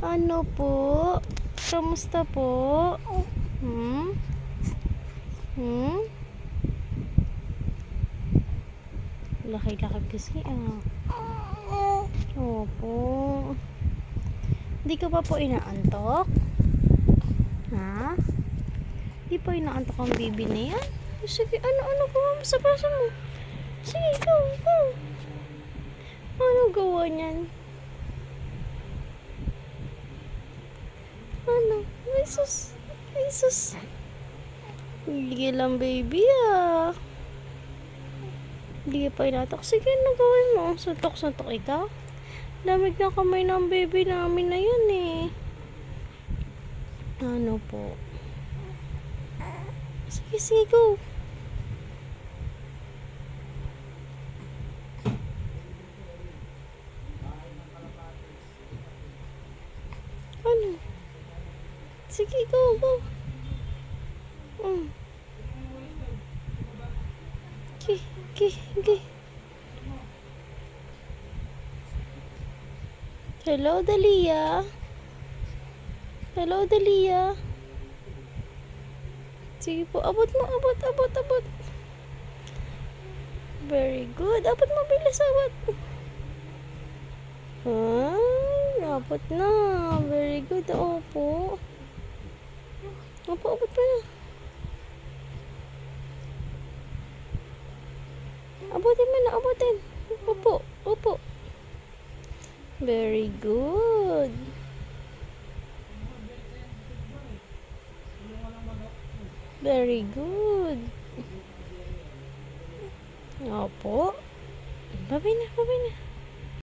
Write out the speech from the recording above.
Ano po? Kamusta po? Hmm? Hmm? Laki-laki kasi Opo. Hindi ko pa po inaantok? Ha? Hindi pa inaantok ang baby na yan? Sige, ano gawa mo sa braso mo? Sige, go. Ano gawa niyan? Ano? Ay, sus. Hindi lang baby Hindi pa inaantok. Sige, ano gawin mo? Suntok-suntok ikaw? Lamig na kamay ng baby namin na yun Ano po? Sige, go. Ano? Sige, go. Okay. Hello, Dalia. Sige po, abot mo. Very good. Abot mo, bilis, abot. Abot na. Very good. Opo, abot pa na. Abutin. Opo. Very good. Opo. Babay na.